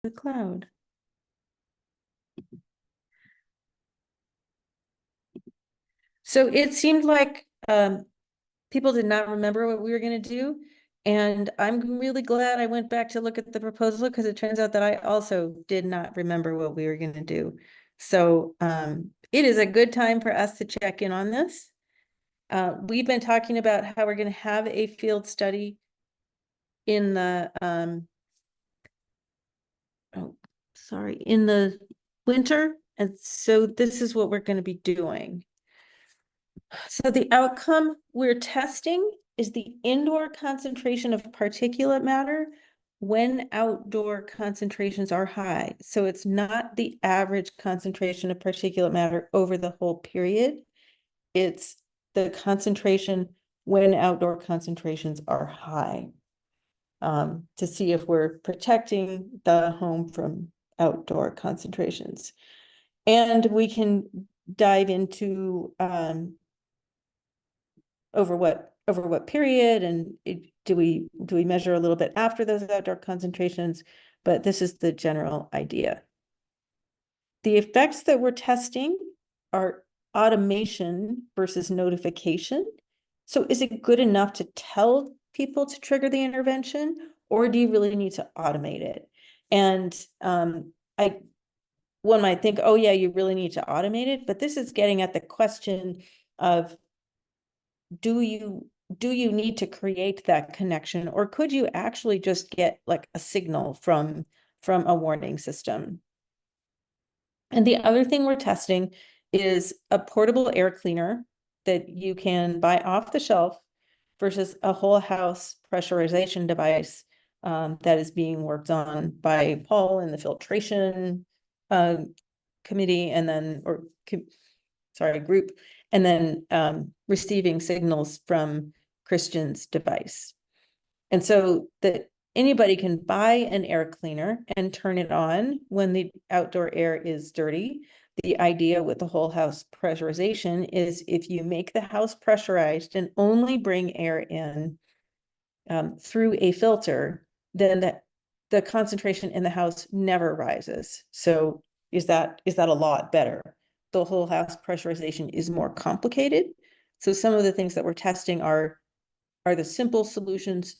the cloud. So it seemed like people did not remember what we were going to do. And I'm really glad I went back to look at the proposal because it turns out that I also did not remember what we were going to do. So it is a good time for us to check in on this. We've been talking about how we're going to have a field study in the in the winter. And so this is what we're going to be doing. So the outcome we're testing is the indoor concentration of particulate matter when outdoor concentrations are high. So it's not the average concentration of particulate matter over the whole period. It's the concentration when outdoor concentrations are high, to see if we're protecting the home from outdoor concentrations. And we can dive into over what period, and do we measure a little bit after those outdoor concentrations, but this is the general idea. The effects that we're testing are automation versus notification. So is it good enough to tell people to trigger the intervention, or do you really need to automate it? And one might think, oh yeah, you really need to automate it, but this is getting at the question of, do you need to create that connection, or could you actually just get like a signal from a warning system? And the other thing we're testing is a portable air cleaner that you can buy off the shelf versus a whole house pressurization device that is being worked on by Paul in the filtration committee, and then, group, and then receiving signals from Christian's device. And so that anybody can buy an air cleaner and turn it on when the outdoor air is dirty. The idea with the whole house pressurization is if you make the house pressurized and only bring air in through a filter, then the concentration in the house never rises. So is that a lot better? The whole house pressurization is more complicated. So some of the things that we're testing are the simple solutions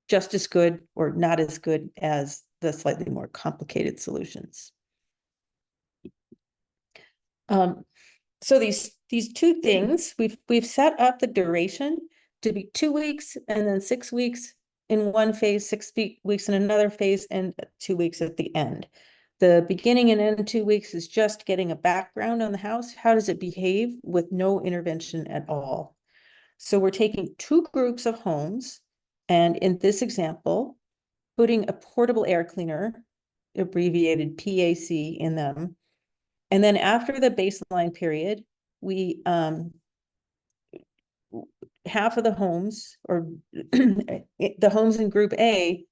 just as good or not as good as the slightly more complicated solutions. So these two things, we've set up the duration to be 2 weeks and then 6 weeks in one phase, 6 weeks in another phase, and 2 weeks at the end. The beginning and end 2 weeks is just getting a background on the house. How does it behave with no intervention at all? So we're taking 2 groups of homes, and in this example, putting a portable air cleaner, abbreviated PAC, in them. And then after the baseline period, we half of the homes, or the homes in group A,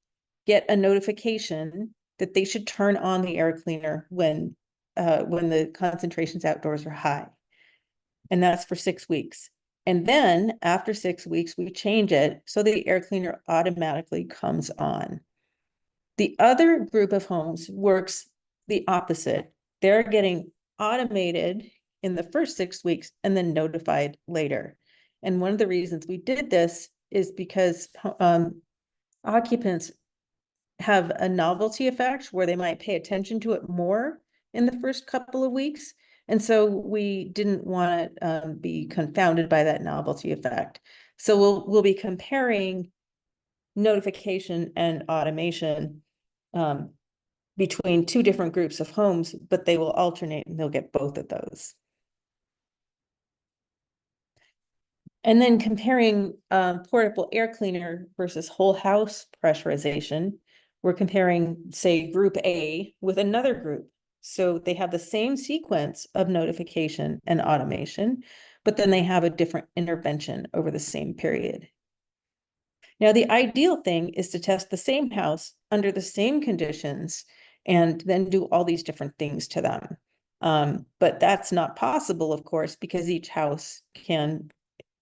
get a notification that they should turn on the air cleaner when the concentrations outdoors are high. And that's for 6 weeks. And then after 6 weeks, we change it so the air cleaner automatically comes on. The other group of homes works the opposite. They're getting automated in the first 6 weeks and then notified later. And one of the reasons we did this is because occupants have a novelty effect where they might pay attention to it more in the first couple of weeks. And so we didn't want to be confounded by that novelty effect. So we'll be comparing notification and automation between 2 different groups of homes, but they will alternate and they'll get both of those. And then comparing portable air cleaner versus whole house pressurization, we're comparing, say, group A with another group. So they have the same sequence of notification and automation, but then they have a different intervention over the same period. Now, the ideal thing is to test the same house under the same conditions and then do all these different things to them. But that's not possible, of course, because each house can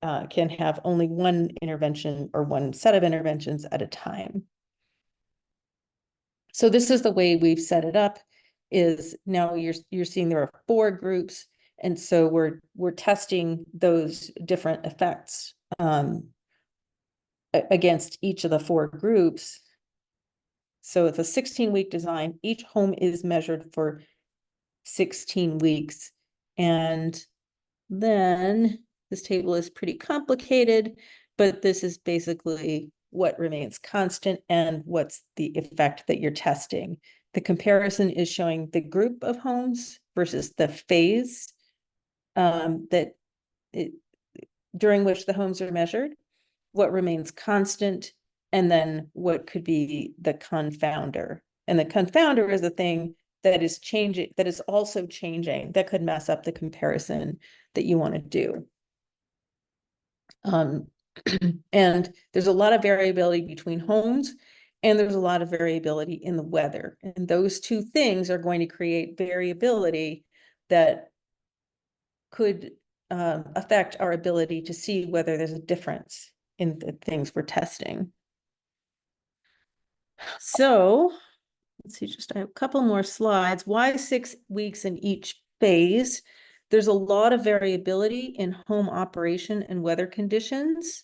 have only one intervention or one set of interventions at a time. So this is the way we've set it up, is now you're seeing there are 4 groups, and so we're testing those different effects against each of the 4 groups. So it's a 16-week design. Each home is measured for 16 weeks. And then this table is pretty complicated, but this is basically what remains constant and what's the effect that you're testing. The comparison is showing the group of homes versus the phase during which the homes are measured, what remains constant, and then what could be the confounder. And the confounder is the thing that is changing, that is also changing, that could mess up the comparison that you want to do. And there's a lot of variability between homes, and there's a lot of variability in the weather. And those 2 things are going to create variability that could affect our ability to see whether there's a difference in the things we're testing. So let's see, just I have a couple more slides. Why 6 weeks in each phase? There's a lot of variability in home operation and weather conditions.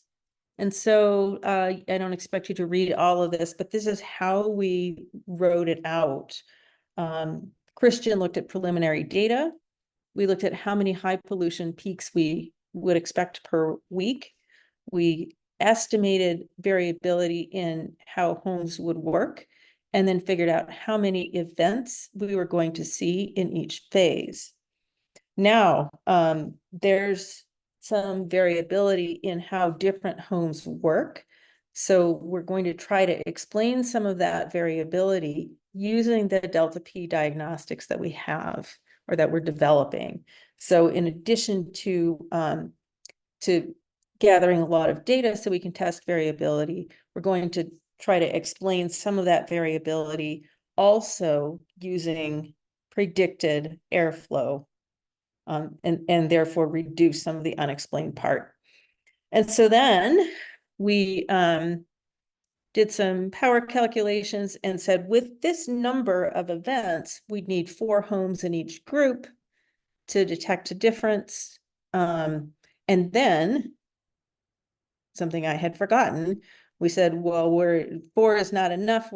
And so I don't expect you to read all of this, but this is how we wrote it out. Christian looked at preliminary data. We looked at how many high pollution peaks we would expect per week. We estimated variability in how homes would work, and then figured out how many events we were going to see in each phase. Now, there's some variability in how different homes work. So we're going to try to explain some of that variability using the delta P diagnostics that we have, or that we're developing. So in addition to gathering a lot of data so we can test variability, we're going to try to explain some of that variability also using predicted airflow, and therefore reduce some of the unexplained part. And so then we did some power calculations and said, with this number of events, we'd need 4 homes in each group to detect a difference. And then something I had forgotten, we said, well, 4 is not enough.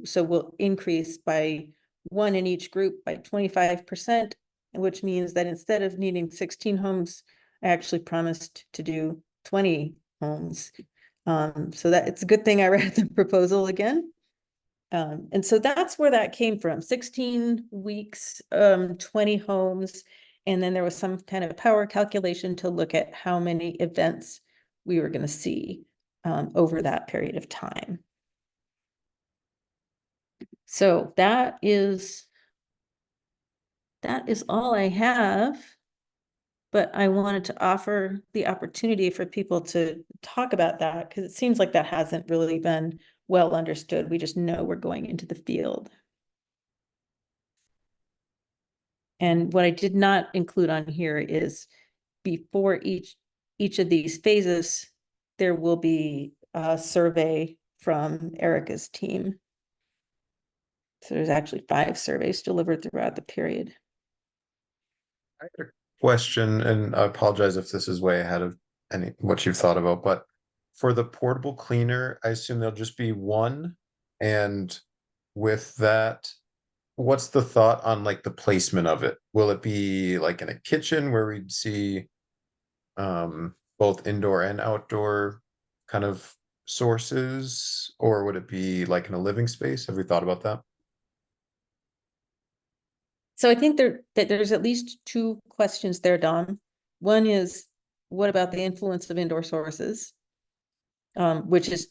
So we'll increase by 1 in each group by 25%, which means that instead of needing 16 homes, I actually promised to do 20 homes. So that it's a good thing I read the proposal again. And so that's where that came from. 16 weeks, 20 homes. And then there was some kind of power calculation to look at how many events we were going to see over that period of time. So that is all I have. But I wanted to offer the opportunity for people to talk about that, because it seems like that hasn't really been well understood. We just know we're going into the field. And what I did not include on here is before each of these phases, there will be a survey from Erica's team. So there's actually 5 surveys delivered throughout the period. I had a question, and I apologize if this is way ahead of what you've thought about, but for the portable cleaner, I assume there'll just be one. And with that, what's the thought on like the placement of it? Will it be like in a kitchen where we'd see both indoor and outdoor kind of sources, or would it be like in a living space? Have we thought about that? So I think there's at least 2 questions there, Don. One is, what about the influence of indoor sources, which is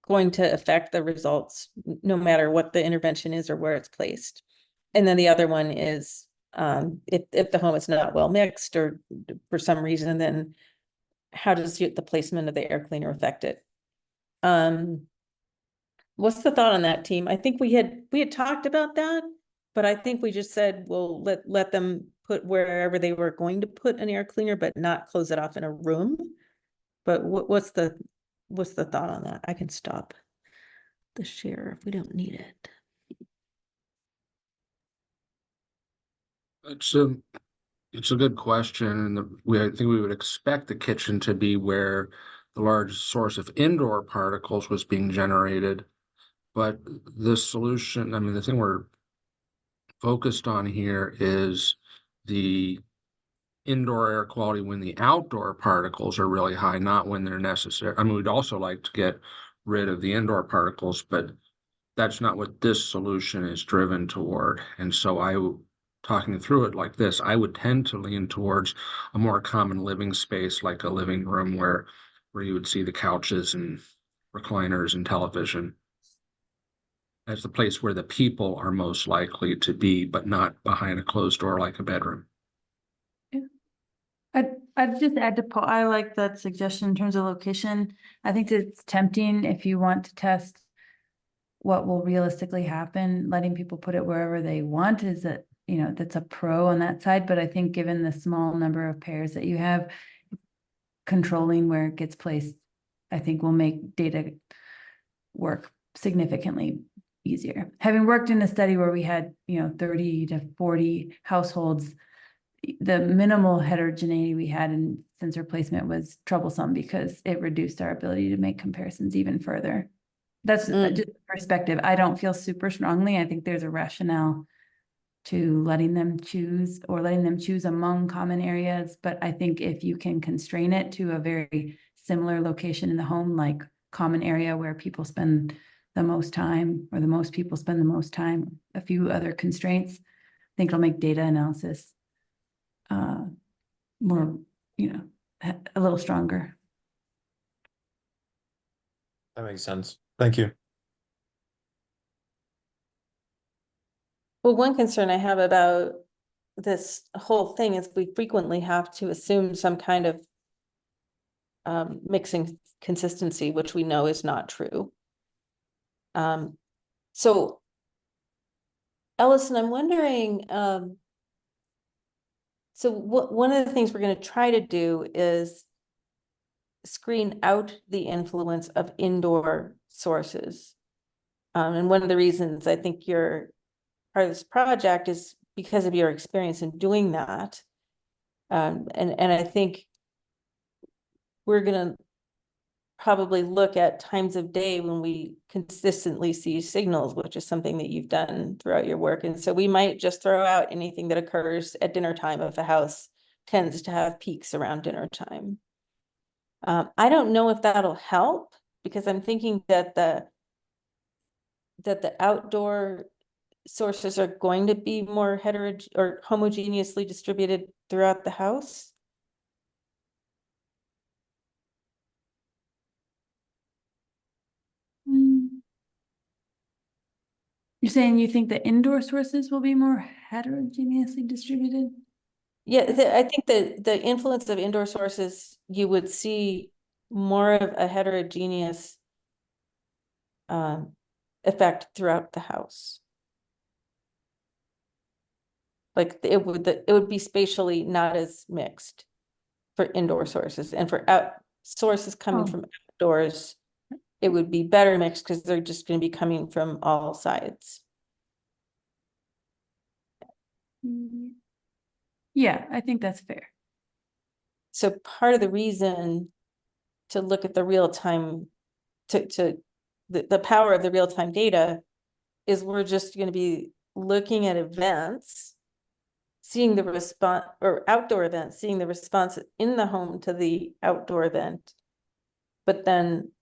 going to affect the results no matter what the intervention is or where it's placed. And then the other one is, if the home is not well mixed or for some reason, then how does the placement of the air cleaner affect it? What's the thought on that, team? I think we had talked about that, but I think we just said, well, let them put wherever they were going to put an air cleaner, but not close it off in a room. But what's the thought on that? I can stop the share if we don't need it. It's it's a good question, and I think we would expect the kitchen to be where the largest source of indoor particles was being generated. But this solution, I mean, the thing we're focused on here is the indoor air quality when the outdoor particles are really high, not when they're necessary. I mean, we'd also like to get rid of the indoor particles, but that's not what this solution is driven toward. And so talking through it like this, I would tend to lean towards a more common living space, like a living room where you would see the couches and recliners and television as the place where the people are most likely to be, but not behind a closed door like a bedroom. I'd just add to Paul, I like that suggestion in terms of location. I think it's tempting if you want to test what will realistically happen, letting people put it wherever they want is that, that's a pro on that side. But I think given the small number of pairs that you have, controlling where it gets placed, I think will make data work significantly easier. Having worked in a study where we had, 30 to 40 households, the minimal heterogeneity we had in sensor placement was troublesome because it reduced our ability to make comparisons even further. That's just perspective. I don't feel super strongly. I think there's a rationale to letting them choose among common areas. But I think if you can constrain it to a very similar location in the home, like common area where people spend the most time or the most people spend the most time, a few other constraints, I think it'll make data analysis more, a little stronger. That makes sense. Thank you. Well, one concern I have about this whole thing is we frequently have to assume some kind of mixing consistency, which we know is not true. So Ellison, I'm wondering, so one of the things we're going to try to do is screen out the influence of indoor sources. And one of the reasons I think you're part of this project is because of your experience in doing that. And I think we're going to probably look at times of day when we consistently see signals, which is something that you've done throughout your work. And so we might just throw out anything that occurs at dinner time if a house tends to have peaks around dinner time. I don't know if that'll help because I'm thinking that the outdoor sources are going to be more heterogeneous or homogeneously distributed throughout the house. You're saying you think the indoor sources will be more heterogeneously distributed? Yeah, I think the influence of indoor sources, you would see more of a heterogeneous effect throughout the house. Like it would be spatially not as mixed for indoor sources, and for out sources coming from outdoors, it would be better mixed because they're just going to be coming from all sides. Yeah, I think that's fair. So part of the reason to look at the real-time, to the power of the real-time data is we're just going to be looking at events, seeing the response, or outdoor events, seeing the response in the home to the outdoor event. But then,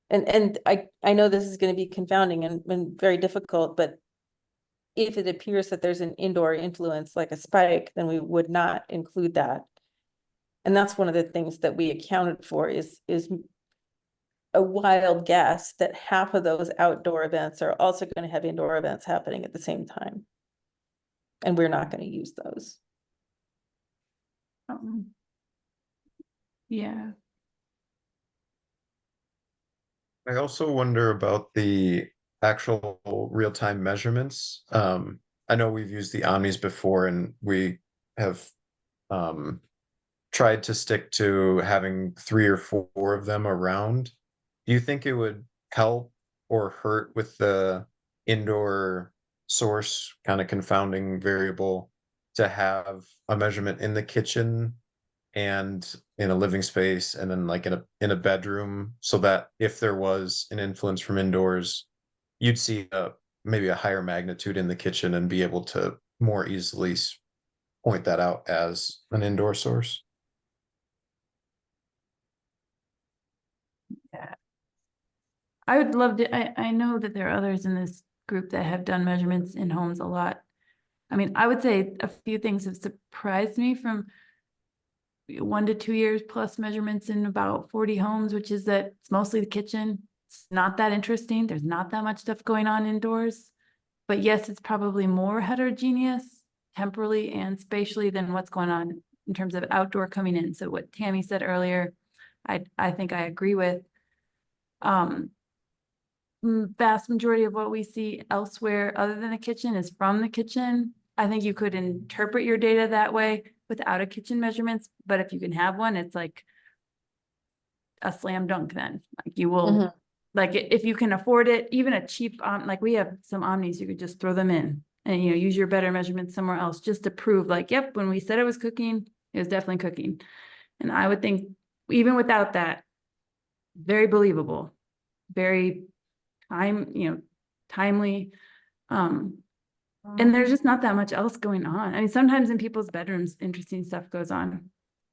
and I know this is going to be confounding and very difficult, but if it appears that there's an indoor influence like a spike, then we would not include that. And that's one of the things that we accounted for is a wild guess that half of those outdoor events are also going to have indoor events happening at the same time. And we're not going to use those. Yeah. I also wonder about the actual real-time measurements. I know we've used the Omnis before and we have tried to stick to having 3 or 4 of them around. Do you think it would help or hurt with the indoor source kind of confounding variable to have a measurement in the kitchen and in a living space, and then like in a bedroom, so that if there was an influence from indoors, you'd see maybe a higher magnitude in the kitchen and be able to more easily point that out as an indoor source. I would love to, I know that there are others in this group that have done measurements in homes a lot. I mean, I would say a few things have surprised me from 1 to 2 years plus measurements in about 40 homes, which is that it's mostly the kitchen. It's not that interesting. There's not that much stuff going on indoors. But yes, it's probably more heterogeneous temporally and spatially than what's going on in terms of outdoor coming in. So what Tami said earlier, I think I agree with. Vast majority of what we see elsewhere other than the kitchen is from the kitchen. I think you could interpret your data that way without a kitchen measurements, but if you can have one, it's like a slam dunk then. Like you will, like if you can afford it, even a cheap, like we have some Omnis, you could just throw them in and, you know, use your better measurements somewhere else just to prove like, yep, when we said it was cooking, it was definitely cooking. And I would think even without that, very believable, very timely. And there's just not that much else going on. I mean, sometimes in people's bedrooms, interesting stuff goes on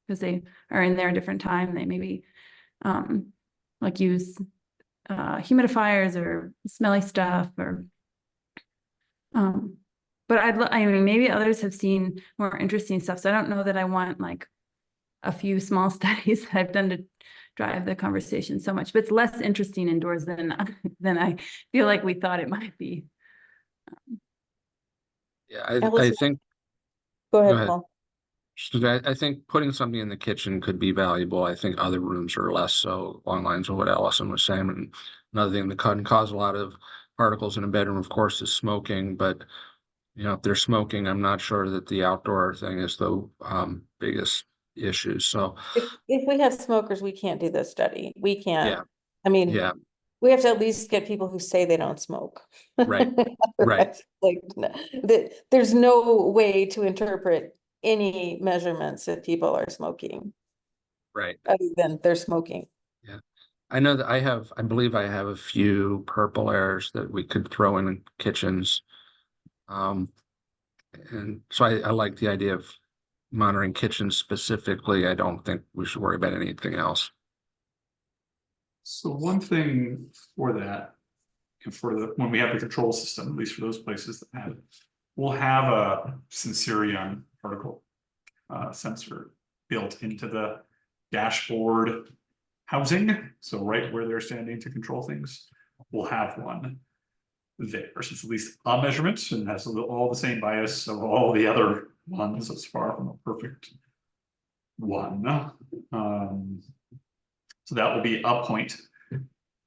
because they are in there a different time. They maybe like use humidifiers or smelly stuff or but I mean, maybe others have seen more interesting stuff. So I don't know that I want like a few small studies that I've done to drive the conversation so much, but it's less interesting indoors than I feel like we thought it might be. Yeah, Alice, I think, go go ahead, ahead. Paul. I think putting something in the kitchen could be valuable. I think other rooms are less so, along the lines of what Allison was saying. And another thing that can cause a lot of particles in a bedroom, of course, is smoking. But you know, if they're smoking, I'm not sure that the outdoor thing is the biggest issue. So If we have smokers, we can't do this study. We yeah, can't, I mean, yeah, we have to at least get people who say they don't smoke. right, right, Like, there's no way to interpret any measurements if people are smoking, right. other than they're smoking. Yeah. I know that I believe I have a few purple airs that we could throw in kitchens. And so I like the idea of monitoring kitchens specifically. I don't think we should worry about anything else. So one thing for that, and for when we have the control system, at least for those places that have it, we'll have a Sensorion particle sensor built into the dashboard housing. So right where they're standing to control things, we'll have one there. So it's at least a measurement and has all the same bias of all the other ones. It's far from a perfect one. So that will be a point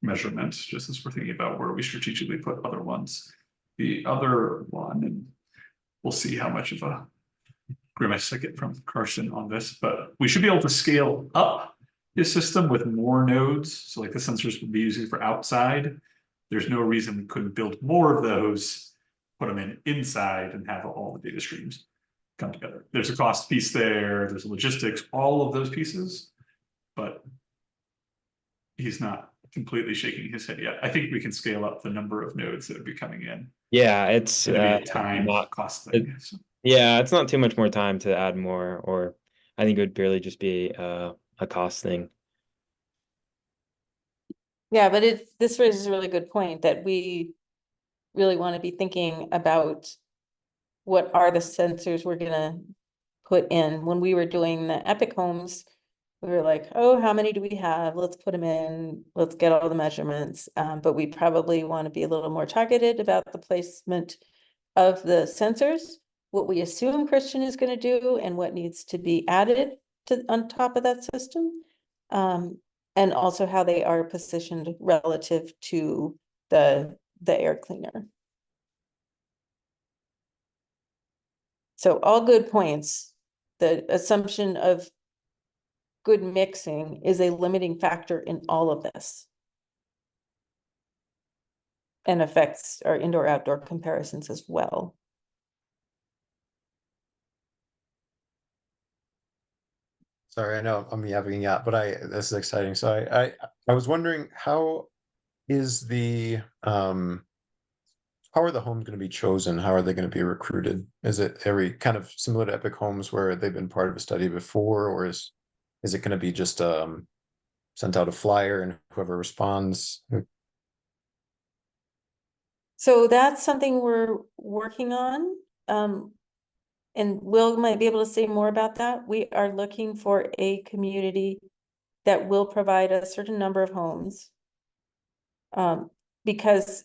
measurement, just as we're thinking about where we strategically put other ones. The other one, and we'll see how much of a grimace I get from Carson on this, but we should be able to scale up his system with more nodes. So like the sensors would be using for outside. There's no reason we couldn't build more of those, put them in inside and have all the data streams come together. There's a cost piece there, there's logistics, all of those pieces, but he's not completely shaking his head yet. I think we can scale up the number of nodes that would be coming in. Yeah, it's It'd be a time not cost thing. yeah, it's not too much more time to add more, or I think it would barely just be a cost thing. Yeah, but this raises a really good point that we really want to be thinking about what are the sensors we're gonna put in. When we were doing the Epic homes, we were like, oh, how many do we have? Let's put them in, let's get all the measurements. But we probably want to be a little more targeted about the placement of the sensors, what we assume Christian is going to do and what needs to be added to on top of that system. And also how they are positioned relative to the air cleaner. So all good points. The assumption of good mixing is a limiting factor in all of this. And affects our indoor-outdoor comparisons as well. Sorry, I know I'm yapping out, but this is exciting. So I was wondering how is the how are the homes going to be chosen? How are they going to be recruited? Is it every kind of similar to Epic Homes where they've been part of a study before, or is it going to be just sent out a flyer and whoever responds? So that's something we're working on. And Will might be able to say more about that. We are looking for a community that will provide a certain number of homes. Because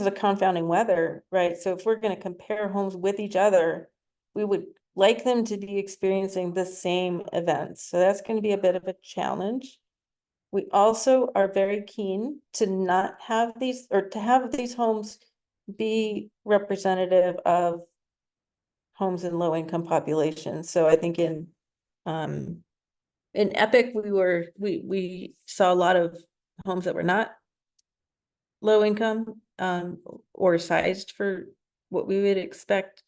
of the confounding weather, right? So if we're gonna compare homes with each other, we would like them to be experiencing the same events. So that's gonna be a bit of a challenge. We also are very keen to not have these, or to have these homes be representative of homes in low-income populations. So I think in Epic, we saw a lot of homes that were not low income, or sized for what we would expect.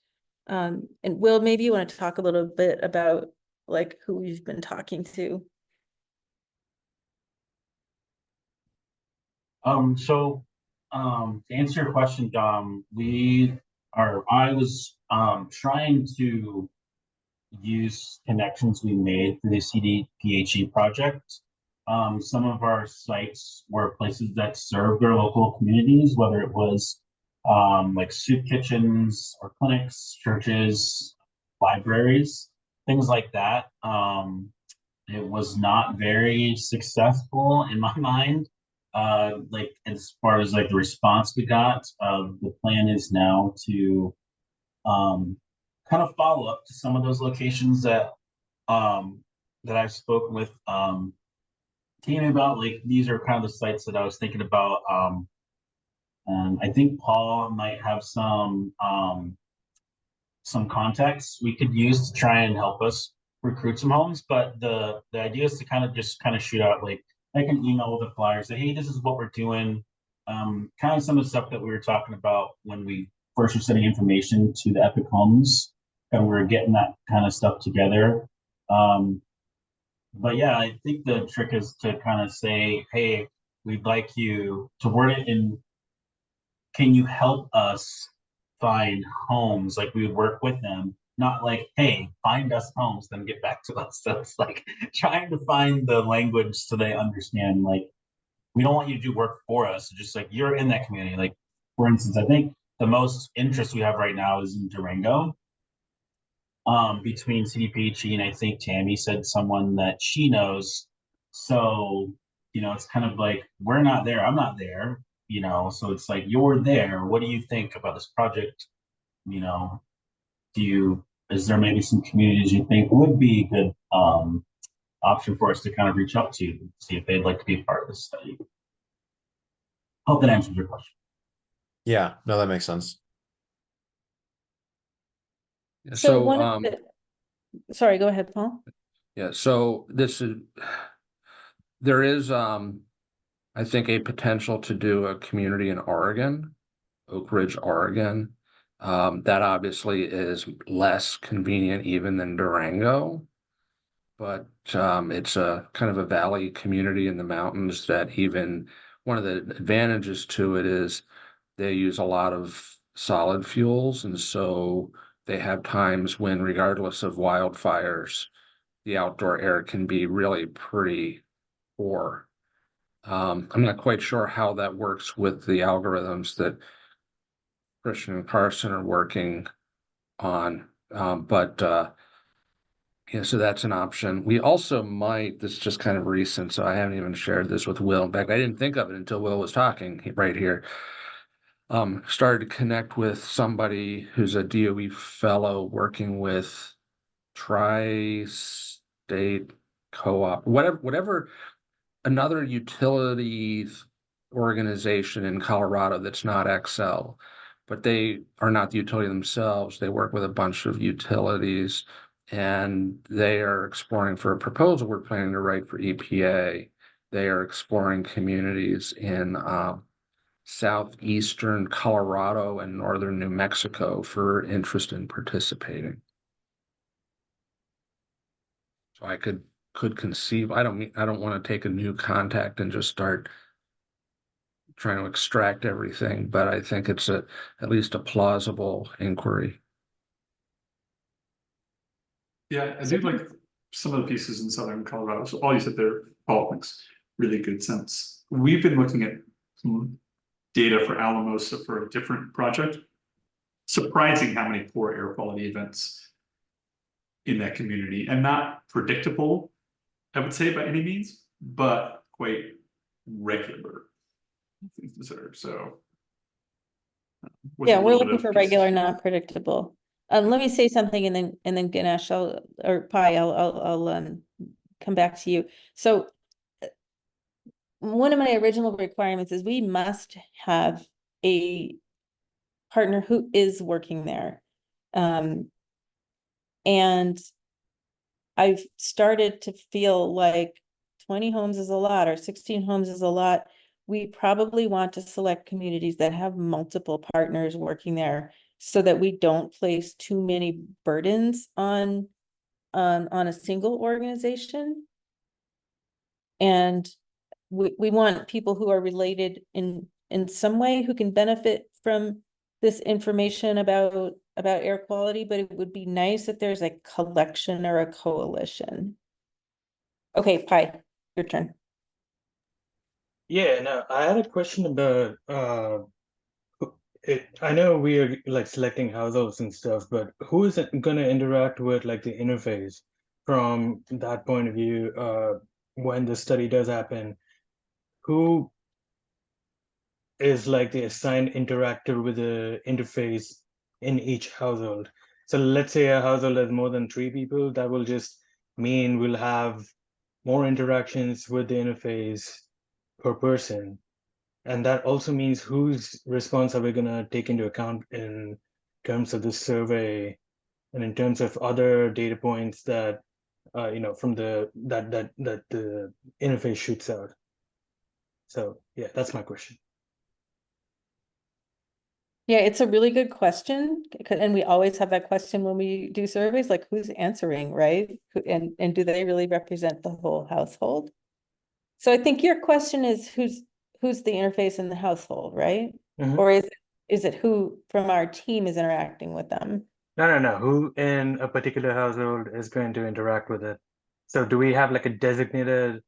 And Will, maybe you want to talk a little bit about like who we've been talking to. To answer your question, Dom, I was trying to use connections we made through the CDPHE project. Some of our sites were places that served their local communities, whether it was like soup kitchens or clinics, churches, libraries, things like that. It was not very successful in my mind. Like as far as like the response we got, the plan is now to um, kind of follow up to some of those locations that I've spoken with Tami about. Like these are kind of the sites that I was thinking about. And I think Paul might have some contacts we could use to try and help us recruit some homes. But the idea is to kind of shoot out like an email with a flyer, say, hey, this is what we're doing. Kind of some of the stuff that we were talking about when we first were sending information to the Epic Homes, and we were getting that kind of stuff together. But yeah, I think the trick is to kind of say, hey, we'd like you to word it in, can you help us find homes? Like we would work with them, not like, hey, find us homes, then get back to us. So it's like trying to find the language so they understand, like, we don't want you to do work for us. Just like you're in that community. Like, for instance, I think the most interest we have right now is in Durango. Between CDPHE and I think Tami said someone that she knows. So, it's kind of like we're not there, I'm not there, so it's like you're there. What do you think about this project? You know, is there maybe some communities you think would be a good option for us to kind of reach out to, see if they'd like to be a part of this study? Hope that answers your question. Yeah, no, that makes sense. So one of sorry, go ahead, Paul. Yeah, so there is I think a potential to do a community in Oregon, Oak Ridge, Oregon. That obviously is less convenient even than Durango, but it's a kind of a valley community in the mountains that even one of the advantages to it is they use a lot of solid fuels, and so they have times when, regardless of wildfires, the outdoor air can be really pretty poor. I'm not quite sure how that works with the algorithms that Christian and Carson are working on, but yeah, so that's an option. We also might, this is just kind of recent, so I haven't even shared this with Will. In fact, I didn't think of it until Will was talking right here. Started to connect with somebody who's a DOE fellow working with Tri-State Co-op, whatever another utilities organization in Colorado that's not Xcel, but they are not the utility themselves. They work with a bunch of utilities, and they are exploring for a proposal we're planning to write for EPA. They are exploring communities in southeastern Colorado and northern New Mexico for interest in participating. So I could conceive, I don't want to take a new contact and just start trying to extract everything, but I think it's at least a plausible inquiry. Yeah, I do like some of the pieces in southern Colorado. So all you said there, all makes really good sense. We've been looking at some data for Alamosa for a different project. Surprising how many poor air quality events in that community, and not predictable, I would say by any means, but quite regular. Things considered, so. with a Yeah, we're little bit looking of for pieces. regular, not predictable. Let me say something and then Ganesh, or Pi, I'll come back to you. So one of my original requirements is we must have a partner who is working there. And I've started to feel like 20 homes is a lot or 16 homes is a lot. We probably want to select communities that have multiple partners working there so that we don't place too many burdens on a single organization. And we want people who are related in some way who can benefit from this information about air quality, but it would be nice if there's a collection or a coalition. Okay, Pi, your turn. Yeah, no, I had a question about I know we are like selecting households and stuff, but who is it gonna interact with like the interface from that point of view, when the study does happen? Who is like the assigned interactor with the interface in each household? So let's say a household has more than 3 people, that will just mean we'll have more interactions with the interface per person. And that also means whose response are we going to take into account in terms of the survey and in terms of other data points that from the that the interface shoots out. So yeah, that's my question. Yeah, it's a really good question. And we always have that question when we do surveys, like who's answering, right? And do they really represent the whole household? So I think your question is who's the interface in the household, right? Mhm. Or is it who from our team is interacting with them? No. Who in a particular household is going to interact with it? So do we have like a designated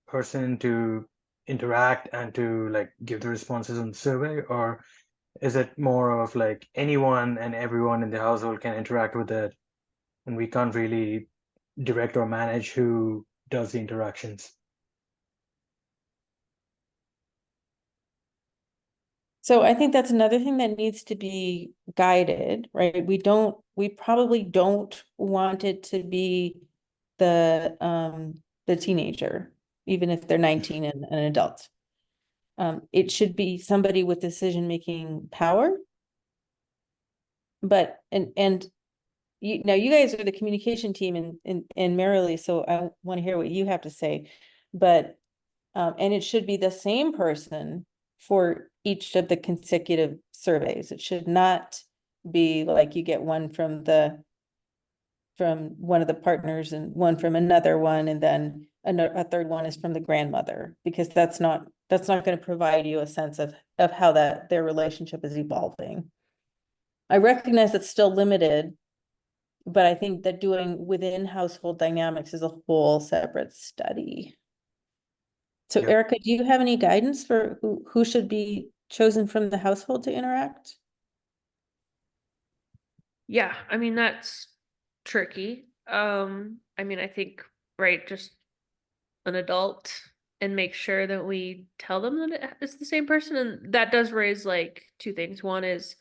person to interact and to like give the responses on the survey, or is it more of like anyone and everyone in the household can interact with it, and we can't really direct or manage who does the interactions? So I think that's another thing that needs to be guided, right? We probably don't want it to be the teenager, even if they're 19 and an adult. It should be somebody with decision-making power. But now you guys are the communication team in Merrily, so I want to hear what you have to say. But and it should be the same person for each of the consecutive surveys. It should not be like you get one from one of the partners and one from another one, and then a third one is from the grandmother, because that's not going to provide you a sense of how their relationship is evolving. I recognize it's still limited, but I think that doing within household dynamics is a whole separate study. So Yeah. Erica, do you have any guidance for who should be chosen from the household to interact? Yeah, I mean that's tricky. I mean I think right, just an adult and make sure that we tell them that it's the same person, and that does raise like two things. One is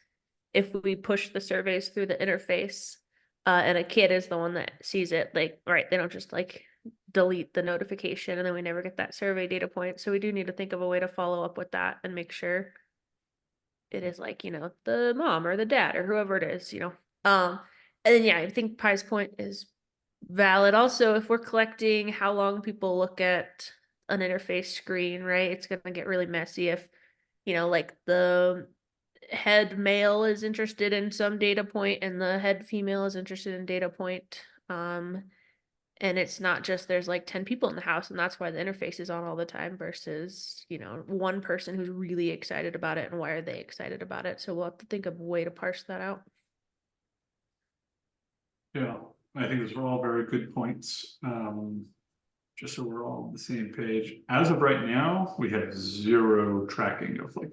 if we push the surveys through the interface, and a kid is the one that sees it, like right, they don't just like delete the notification and then we never get that survey data point. So we do need to think of a way to follow up with that and make sure it is like, the mom or the dad or whoever it is, and then yeah, I think Pi's point is valid. Also, if we're collecting how long people look at an interface screen, right, it's gonna get really messy if, like the head male is interested in some data point and the head female is interested in data point. And it's not just there's like 10 people in the house and that's why the interface is on all the time versus, you know, one person who's really excited about it and why are they excited about it. So we'll have to think of a way to parse that out. Yeah, I think those are all very good points. Just so we're all on the same page. As of right now, we have zero tracking of like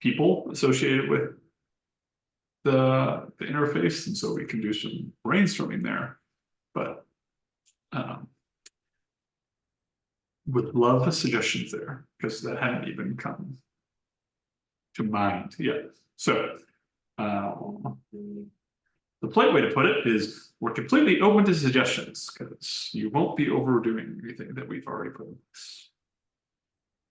people associated with the interface, and so we can do some brainstorming there. But would love suggestions there because that hadn't even come to mind yet. So the polite way to put it is we're completely open to suggestions because you won't be overdoing anything that we've already put in place.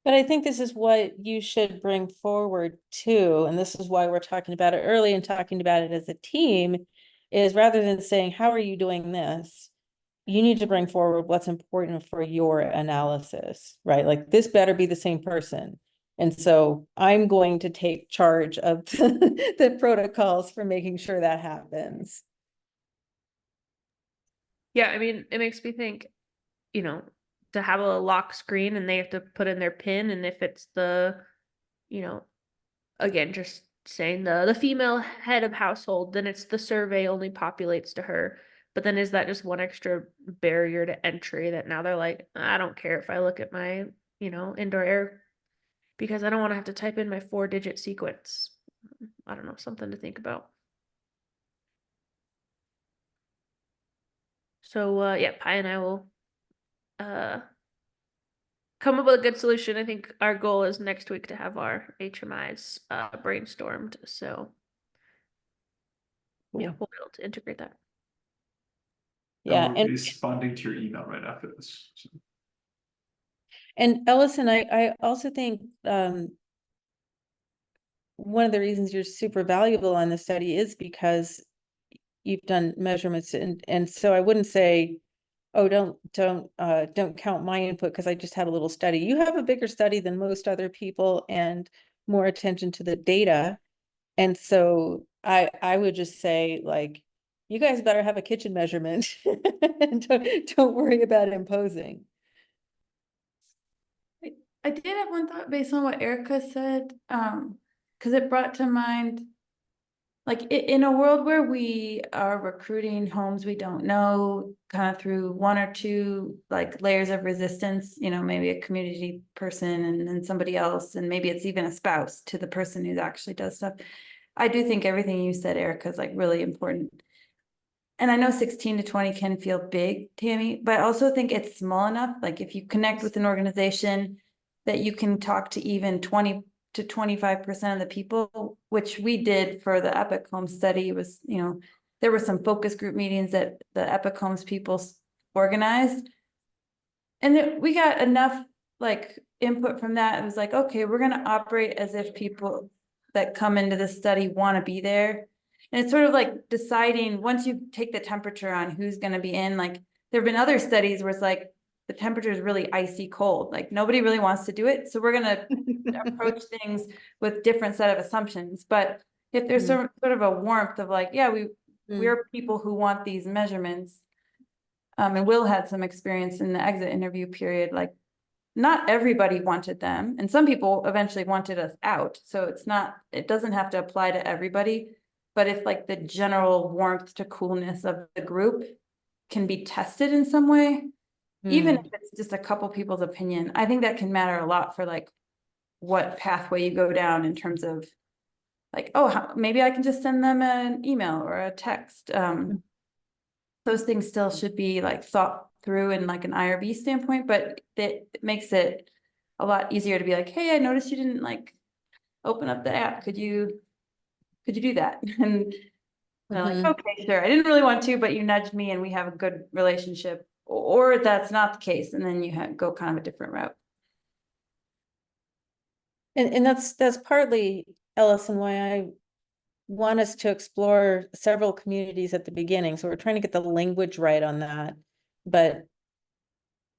But I think this is what you should bring forward too, and this is why we're talking about it early and talking about it as a team, is rather than saying, how are you doing this? You need to bring forward what's important for your analysis, right? Like this better be the same person. And so I'm going to take charge of the protocols for making sure that happens. Yeah, I mean, it makes me think, you know, to have a lock screen and they have to put in their PIN, and if it's the, you know, again, just saying the female head of household, then it's the survey only populates to her. But then is that just one extra barrier to entry that now they're like, I don't care if I look at my, you know, indoor air because I don't want to have to type in my 4-digit sequence. I don't know, something to think about. So yeah, Pi and I will come up with a good solution. I think our goal is next week to have our HMIs brainstormed. So yeah, we'll be able to integrate that. Yeah, And we'll be responding to your email right after this. So. And Ellison, I also think one of the reasons you're super valuable on the study is because you've done measurements, and so I wouldn't say, oh, don't count my input because I just had a little study. You have a bigger study than most other people and more attention to the data. And so I would just say, like, you guys better have a kitchen measurement and don't worry about imposing. I did have one thought based on what Erica said, because it brought to mind, like in a world where we are recruiting homes we don't know, kind of through one or two like layers of resistance, you know, maybe a community person and then somebody else, and maybe it's even a spouse to the person who actually does stuff. I do think everything you said, Erica, is like really important. And I know 16 to 20 can feel big, Tammy, but I also think it's small enough. Like if you connect with an organization that you can talk to even 20 to 25% of the people, which we did for the Epic Home study, was, you know, there were some focus group meetings that the Epic Homes people organized. And we got enough like input from that. It was like, okay, we're going to operate as if people that come into the study want to be there. And it's sort of like deciding once you take the temperature on who's going to be in, like there have been other studies where it's like the temperature is really icy cold, like nobody really wants to do it. So we're going to approach things with different set of assumptions. But if there's sort of a warmth of like, yeah, we're people who want these measurements. And Will had some experience in the exit interview period, like not everybody wanted them. And some people eventually wanted us out. So it doesn't have to apply to everybody. But if like the general warmth to coolness of the group can be tested in some way, even if it's just a couple people's opinion, I think that can matter a lot for like what pathway you go down in terms of like, oh, maybe I can just send them an email or a text. Those things still should be like thought through in like an IRB standpoint, but it makes it a lot easier to be like, hey, I noticed you didn't like open up the app. Could you do that? And they're like, okay, sure. I didn't really want to, but you nudged me and we have a good relationship. Or that's not the case. And then you go kind of a different route. And that's partly, Ellison, why I want us to explore several communities at the beginning. So we're trying to get the language right on that. But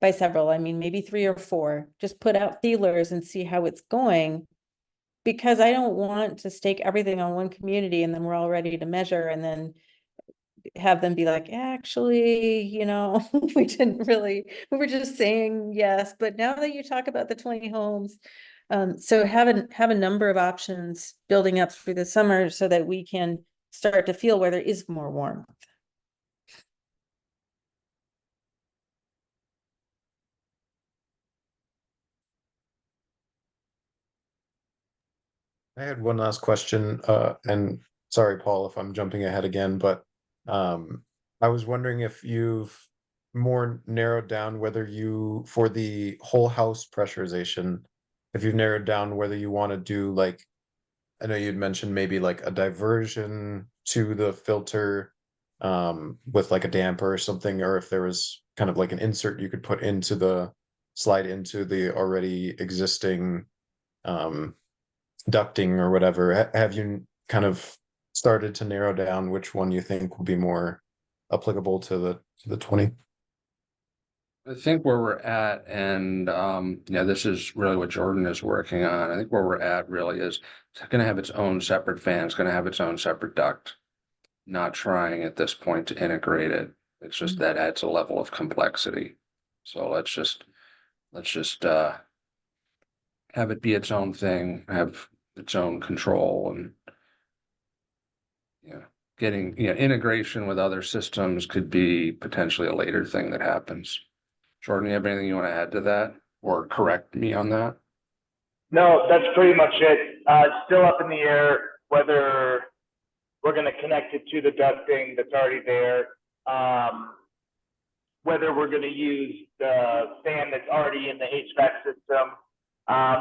by several, I mean maybe 3 or 4. Just put out feelers and see how it's going. Because I don't want to stake everything on one community and then we're all ready to measure. And then have them be like, actually, we didn't really, we were just saying yes, but now that you talk about the 20 homes, so have a number of options building up through the summer so that we can start to feel where there is more warmth. I had one last question, and sorry, Paul, if I'm jumping ahead again, but I was wondering if you've more narrowed down whether you, for the whole house pressurization, if you've narrowed down whether you want to do like, I know you'd mentioned maybe like a diversion to the filter with like a damper or something, or if there was kind of like an insert you could put into the slide into the already existing ducting or whatever. Have you kind of started to narrow down which one you think will be more applicable to the 20? I think where we're at, and yeah, this is really what Jordan is working on. I think where we're at really is it's going to have its own separate fan. It's going to have its own separate duct. Not trying at this point to integrate it. It's just that adds a level of complexity. So let's just have it be its own thing, have its own control, and getting integration with other systems could be potentially a later thing that happens. Jordan, you have anything you want to add to that or correct me on that? No, that's pretty much it. Still up in the air whether we're going to connect it to the ducting that's already there, whether we're going to use the fan that's already in the HVAC system.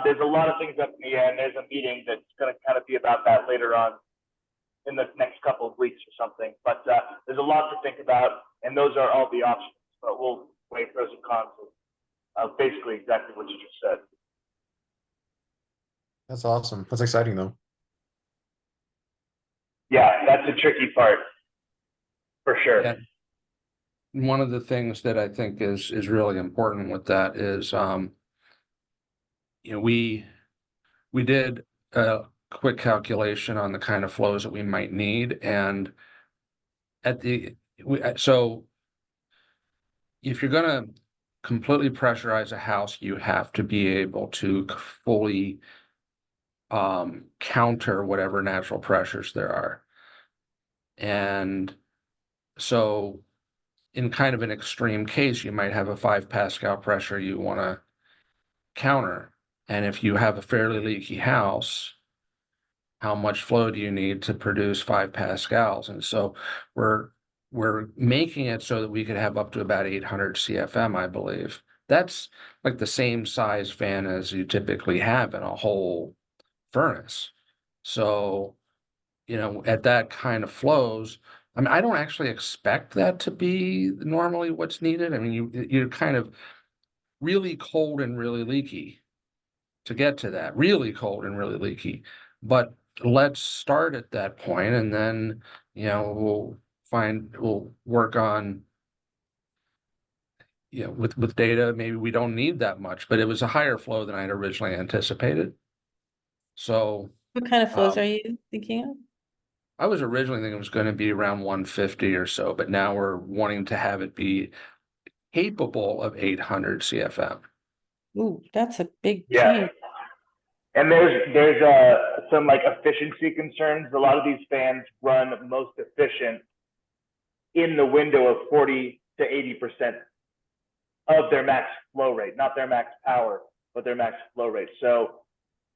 There's a lot of things up in the air, and there's a meeting that's going to kind of be about that later on in the next couple of weeks or something. But there's a lot to think about, and those are all the options. But we'll weigh pros and cons of basically exactly what you just said. That's awesome. That's exciting though. Yeah, that's the tricky part, for sure. Yeah. One of the things that I think is really important with that is, we did a quick calculation on the kind of flows that we might need, and so if you're going to completely pressurize a house, you have to be able to fully counter whatever natural pressures there are. And so in kind of an extreme case, you might have a 5 Pascal pressure you want to counter. And if you have a fairly leaky house, how much flow do you need to produce 5 Pascals? And so we're making it so that we could have up to about 800 CFM, I believe. That's like the same size fan as you typically have in a whole furnace. So, at that kind of flows, I mean, I don't actually expect that to be normally what's needed. I mean, you're kind of really cold and really leaky to get to that, really cold and really leaky. But let's start at that point, and then, we'll work on, with data, maybe we don't need that much, but it was a higher flow than I'd originally anticipated. So What kind of flows are you thinking of? I was originally thinking it was going to be around 150 or so, but now we're wanting to have it be capable of 800 CFM. Ooh, that's a big Yeah. change. And there's some like efficiency concerns. A lot of these fans run most efficient in the window of 40 to 80% of their max flow rate, not their max power, but their max flow rate. So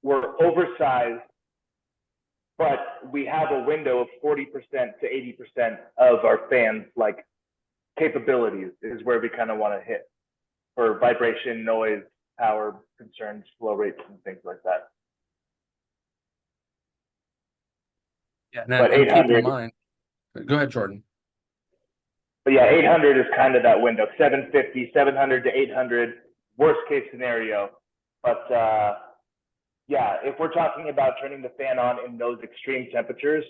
we're oversized, but we have a window of 40% to 80% of our fans like capabilities is where we kind of want to hit for vibration, noise, power concerns, flow rates, and things like that. Yeah, now But and keep 800 in mind. Go ahead, Jordan. But yeah, 800 is kind of that window, 750, 700 to 800, worst case scenario. But yeah, if we're talking about turning the fan on in those extreme temperatures,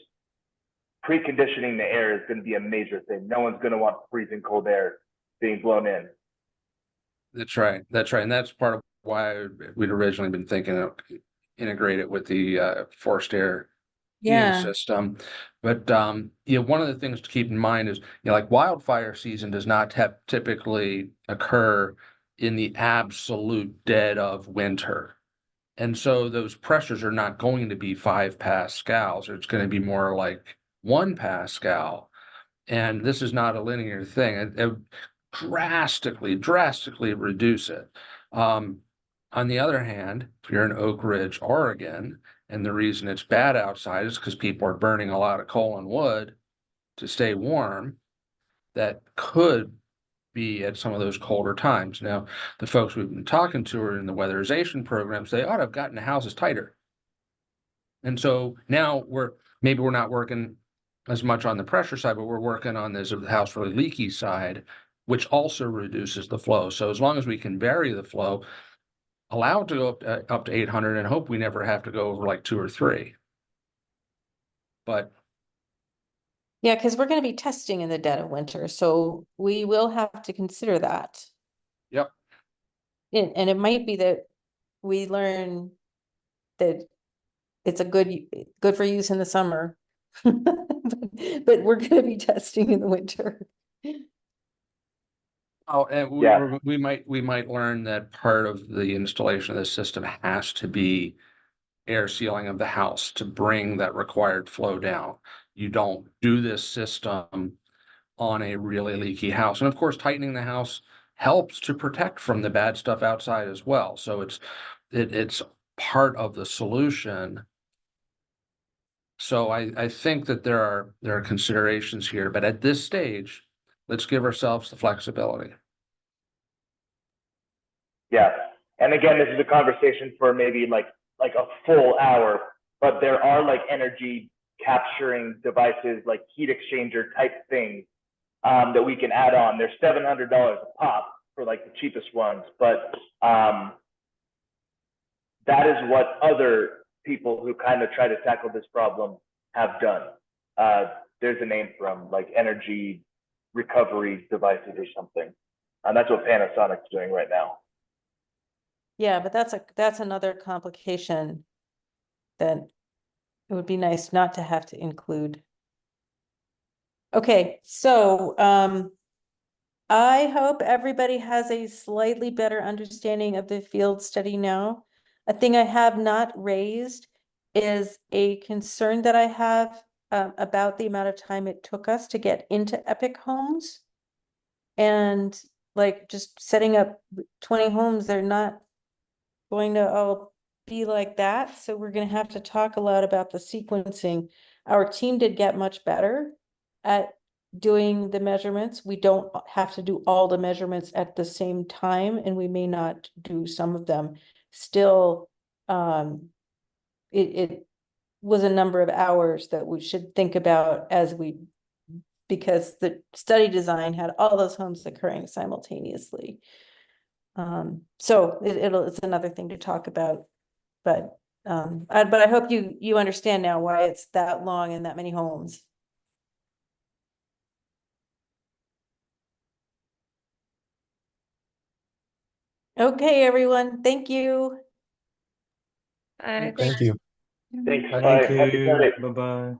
preconditioning the air is going to be a major thing. No one's going to want freezing cold air being blown in. That's right. That's right. And that's part of why we'd originally been thinking of integrate it with the forced air Yeah. system. But one of the things to keep in mind is, like wildfire season does not typically occur in the absolute dead of winter. And so those pressures are not going to be 5 pascals. It's going to be more like 1 pascal. And this is not a linear thing. It drastically reduce it. On the other hand, if you're in Oak Ridge, Oregon, and the reason it's bad outside is because people are burning a lot of coal and wood to stay warm, that could be at some of those colder times. Now, the folks we've been talking to are in the weatherization programs, they ought to have gotten the houses tighter. And so now maybe we're not working as much on the pressure side, but we're working on this the house really leaky side, which also reduces the flow. So as long as we can vary the flow, allow it to go up to 800 and hope we never have to go over like 2 or 3. But Yeah, because we're going to be testing in the dead of winter, so we will have to consider that. yep. And it might be that we learn that it's a good for use in the summer. But we're going to be testing in the winter. Oh, and Yeah. we might learn that part of the installation of this system has to be air sealing of the house to bring that required flow down. You don't do this system on a really leaky house. And of course, tightening the house helps to protect from the bad stuff outside as well. So it's part of the solution. So I think that there are considerations here, but at this stage, let's give ourselves the flexibility. Yeah. And again, this is a conversation for maybe like a full hour, but there are like energy capturing devices, like heat exchanger type things that we can add on. They're $700 a pop for like the cheapest ones, but that is what other people who kind of try to tackle this problem have done. There's a name from like energy recovery devices or something. And that's what Panasonic's doing right now. Yeah, but that's another complication that it would be nice not to have to include. Okay, so I hope everybody has a slightly better understanding of the field study now. A thing I have not raised is a concern that I have about the amount of time it took us to get into Epic Homes. And like just setting up 20 homes, they're not going to all be like that. So we're going to have to talk a lot about the sequencing. Our team did get much better at doing the measurements. We don't have to do all the measurements at the same time, and we may not do some of them. Still, it was a number of hours that we should think about because the study design had all those homes occurring simultaneously. So it's another thing to talk about, but I hope you understand now why it's that long and that many homes. Okay, everyone, thank you. I Thank you. Thanks. Thank Bye. Happy you. Sunday. Bye bye.